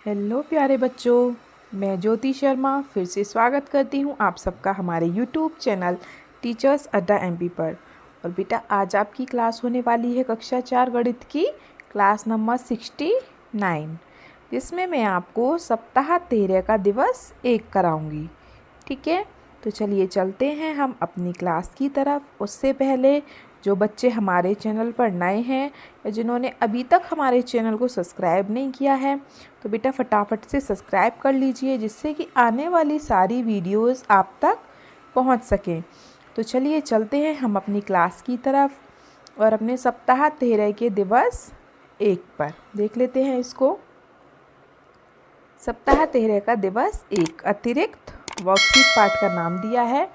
Hello प्यारे बच्चों, मैं ज्योति शर्मा फिर से स्वागत करती हूँ आप सबका हमारे यूट्यूब चैनल टीचर्स अड्डा एमपी पर। और बेटा आज आपकी क्लास होने वाली है कक्षा 4 गणित की क्लास नंबर 69, जिसमें मैं आपको सप्ताह 13 का दिवस 1 कराऊंगी। ठीक है, तो चलिए चलते हैं हम अपनी क्लास की तरफ। उससे पहले जो बच्चे हमारे चैनल पर नए हैं या जिन्होंने अभी तक हमारे चैनल को सब्सक्राइब नहीं किया है तो बेटा फटाफट से सब्सक्राइब कर लीजिए, जिससे कि आने वाली सारी वीडियोस आप तक पहुंच सकें। तो चलिए चलते हैं हम अपनी क्लास की तरफ और अपने सप्ताह 13 के दिवस 1 पर देख लेते हैं इसको। सप्ताह 13 का दिवस 1 अतिरिक्त वर्कशीट पाठ का नाम दिया है।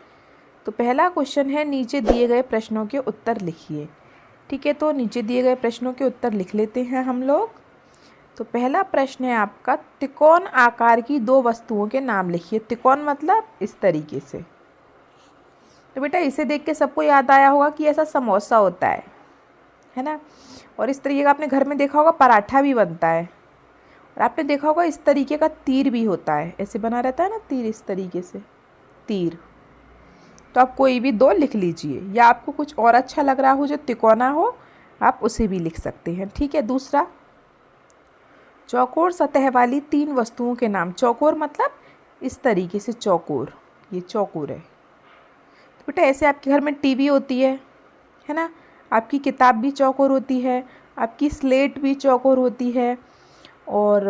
तो पहला क्वेश्चन है, नीचे दिए गए प्रश्नों के उत्तर लिखिए। ठीक है, तो नीचे दिए गए प्रश्नों के उत्तर लिख लेते हैं हम लोग। तो पहला प्रश्न है आपका, त्रिकोण आकार की दो वस्तुओं के नाम लिखिए। त्रिकोण मतलब इस तरीके से। तो बेटा इसे देख के सबको याद आया होगा कि ऐसा समोसा होता है ना। और इस तरीके का आपने घर में देखा होगा पराठा भी बनता है। और आपने देखा होगा इस तरीके का तीर भी होता है, ऐसे बना रहता है ना तीर, इस तरीके से तीर। तो आप कोई भी दो लिख लीजिए, या आपको कुछ और अच्छा लग रहा हो जो तिकोना हो आप उसे भी लिख सकते हैं। ठीक है, दूसरा, चौकोर सतह वाली तीन वस्तुओं के नाम। चौकोर मतलब इस तरीके से चौकोर, ये चौकोर है। तो बेटा ऐसे आपके घर में टीवी होती है ना, आपकी किताब भी चौकोर होती है, आपकी स्लेट भी चौकोर होती है, और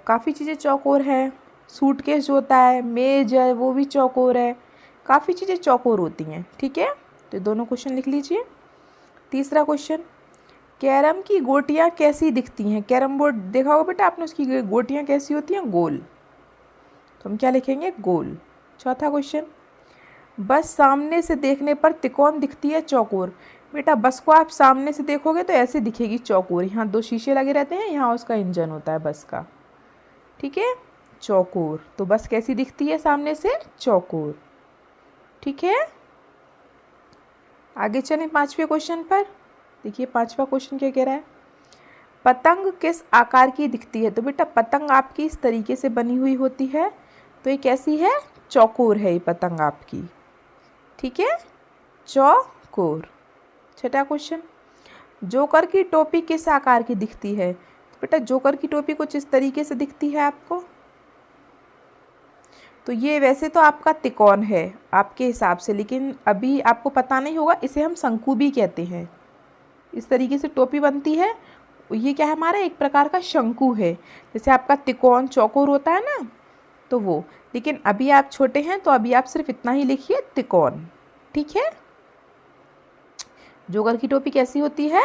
काफ़ी चीज़ें चौकोर हैं। सूटकेस जो होता है, मेज है, वो भी चौकोर है। काफ़ी चीज़ें चौकोर होती हैं। ठीक है, तो दोनों क्वेश्चन लिख लीजिए। तीसरा क्वेश्चन, कैरम की गोटियाँ कैसी दिखती हैं। कैरम बोर्ड देखा होगा बेटा आपने, उसकी गोटियाँ कैसी होती हैं, गोल। तो हम क्या लिखेंगे, गोल। चौथा क्वेश्चन, बस सामने से देखने पर त्रिकोण दिखती है चौकोर। बेटा बस को आप सामने से देखोगे तो ऐसे दिखेगी चौकोर। यहाँ दो शीशे लगे रहते हैं, यहाँ उसका इंजन होता है बस का। ठीक है, चौकोर। तो बस कैसी दिखती है सामने से, चौकोर। ठीक है, आगे चलें पांचवें क्वेश्चन पर। देखिए पांचवा क्वेश्चन क्या कह रहा है, पतंग किस आकार की दिखती है। तो बेटा पतंग आपकी इस तरीके से बनी हुई होती है, तो ये कैसी है, चौकोर है ये पतंग आपकी। ठीक है, चौकोर। छठा क्वेश्चन, जोकर की टोपी किस आकार की दिखती है। तो बेटा जोकर की टोपी कुछ इस तरीके से दिखती है आपको। तो ये वैसे तो आपका त्रिकोण है आपके हिसाब से, लेकिन अभी आपको पता नहीं होगा, इसे हम शंकु भी कहते हैं। इस तरीके से टोपी बनती है, ये क्या है हमारा एक प्रकार का शंकु है। जैसे आपका त्रिकोण चौकोर होता है ना, तो वो। लेकिन अभी आप छोटे हैं तो अभी आप सिर्फ इतना ही लिखिए, त्रिकोण। ठीक है, जोकर की टोपी कैसी होती है,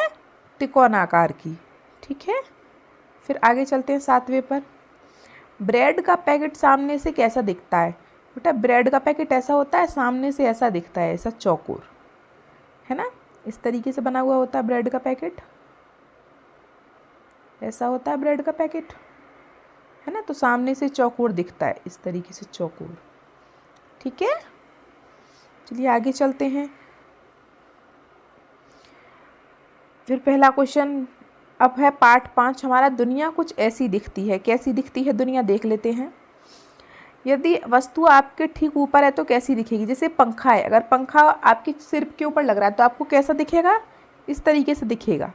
त्रिकोण आकार की। ठीक है, फिर आगे चलते हैं सातवें पर। ब्रेड का पैकेट सामने से कैसा दिखता है। बेटा ब्रेड का पैकेट ऐसा होता है, सामने से ऐसा दिखता है, ऐसा चौकोर, है ना। इस तरीके से बना हुआ होता है ब्रेड का पैकेट, ऐसा होता है ब्रेड का पैकेट, है ना। तो सामने से चौकोर दिखता है, इस तरीके से चौकोर। ठीक है, चलिए आगे चलते हैं। फिर पहला क्वेश्चन अब है पार्ट 5 हमारा, दुनिया कुछ ऐसी दिखती है। कैसी दिखती है दुनिया, देख लेते हैं। यदि वस्तु आपके ठीक ऊपर है तो कैसी दिखेगी। जैसे पंखा है, अगर पंखा आपके सिर के ऊपर लग रहा है तो आपको कैसा दिखेगा, इस तरीके से दिखेगा।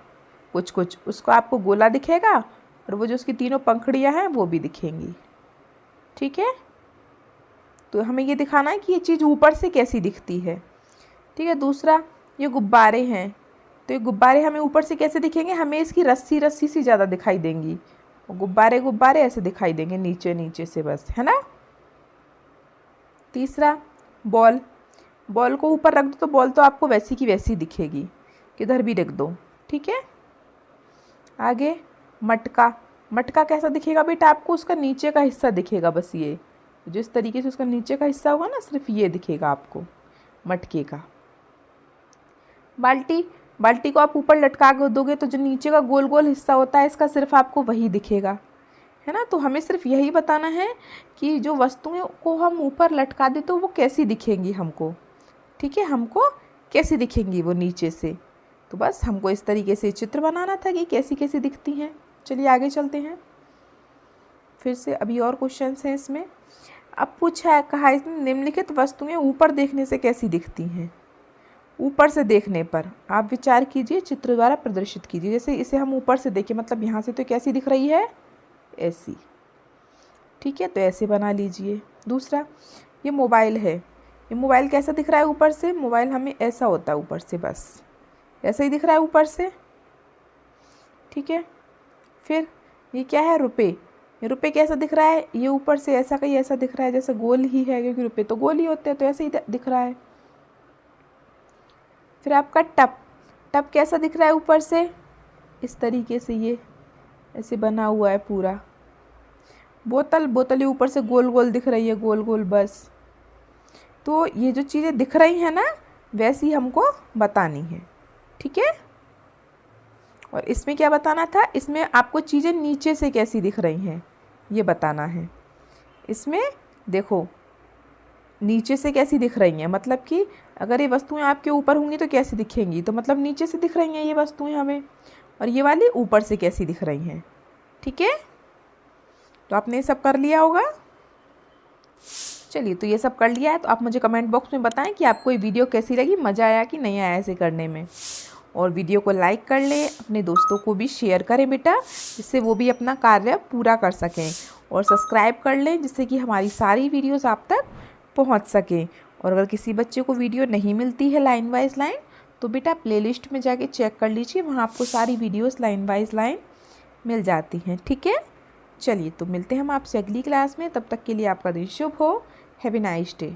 कुछ कुछ उसको आपको गोला दिखेगा, और वो जो उसकी तीनों पंखड़ियाँ हैं वो भी दिखेंगी। ठीक है, तो हमें ये दिखाना है कि ये चीज़ ऊपर से कैसी दिखती है। ठीक है, दूसरा, ये गुब्बारे हैं, तो ये गुब्बारे हमें ऊपर से कैसे दिखेंगे, हमें इसकी रस्सी रस्सी सी ज़्यादा दिखाई देंगी, और गुब्बारे गुब्बारे ऐसे दिखाई देंगे नीचे नीचे से बस, है ना। तीसरा, बॉल। बॉल को ऊपर रख दो तो बॉल तो आपको वैसी की वैसी दिखेगी, किधर भी रख दो। ठीक है, आगे मटका। मटका कैसा दिखेगा बेटा आपको, उसका नीचे का हिस्सा दिखेगा बस, ये जिस तरीके से उसका नीचे का हिस्सा होगा ना, सिर्फ ये दिखेगा आपको मटके का। बाल्टी। बाल्टी को आप ऊपर लटका के दोगे तो जो नीचे का गोल गोल हिस्सा होता है इसका सिर्फ आपको वही दिखेगा, है ना। तो हमें सिर्फ यही बताना है कि जो वस्तुएं को हम ऊपर लटका दें तो वो कैसी दिखेंगी हमको। ठीक है, हमको कैसी दिखेंगी वो नीचे से। तो बस हमको इस तरीके से चित्र बनाना था कि कैसी कैसी दिखती हैं। चलिए आगे चलते हैं। फिर से अभी और क्वेश्चन हैं इसमें। अब पूछा है, कहा इसने निम्नलिखित वस्तुएं ऊपर देखने से कैसी दिखती हैं। ऊपर से देखने पर आप विचार कीजिए, चित्र द्वारा प्रदर्शित कीजिए। जैसे इसे हम ऊपर से देखें, मतलब यहाँ से तो कैसी दिख रही है, ऐसी। ठीक है, तो ऐसे बना लीजिए। दूसरा, ये मोबाइल है, ये मोबाइल कैसा दिख रहा है ऊपर से, मोबाइल हमें ऐसा होता है ऊपर से, बस ऐसा ही दिख रहा है ऊपर से। ठीक है, फिर ये क्या है, रुपये। ये रुपये कैसा दिख रहा है, ये ऊपर से ऐसा कहीं ऐसा दिख रहा है, जैसे गोल ही है, क्योंकि रुपये तो गोल ही होते हैं, तो ऐसे ही दिख रहा है। फिर आपका टप, टप कैसा दिख रहा है ऊपर से, इस तरीके से ये ऐसे बना हुआ है पूरा। बोतल, बोतल ही ऊपर से गोल गोल दिख रही है, गोल गोल बस। तो ये जो चीज़ें दिख रही हैं ना, वैसी हमको बतानी है। ठीक है, और इसमें क्या बताना था, इसमें आपको चीज़ें नीचे से कैसी दिख रही हैं ये बताना है। इसमें देखो नीचे से कैसी दिख रही हैं, मतलब कि अगर ये वस्तुएं आपके ऊपर होंगी तो कैसी दिखेंगी, तो मतलब नीचे से दिख रही हैं ये वस्तुएं हमें, और ये वाली ऊपर से कैसी दिख रही हैं। ठीक है, तो आपने ये सब कर लिया होगा। चलिए, तो ये सब कर लिया है, तो आप मुझे कमेंट बॉक्स में बताएं कि आपको ये वीडियो कैसी लगी, मज़ा आया कि नहीं आया ऐसे करने में। और वीडियो को लाइक कर लें, अपने दोस्तों को भी शेयर करें बेटा, जिससे वो भी अपना कार्य पूरा कर सकें। और सब्सक्राइब कर लें, जिससे कि हमारी सारी वीडियोस आप तक पहुंच सकें। और अगर किसी बच्चे को वीडियो नहीं मिलती है लाइन वाइज लाइन, तो बेटा प्लेलिस्ट में जाके चेक कर लीजिए, वहाँ आपको सारी वीडियोस लाइन वाइज लाइन मिल जाती हैं। ठीक है, चलिए, तो मिलते हैं हम आपसे अगली क्लास में। तब तक के लिए आपका दिन शुभ हो। Have a nice day.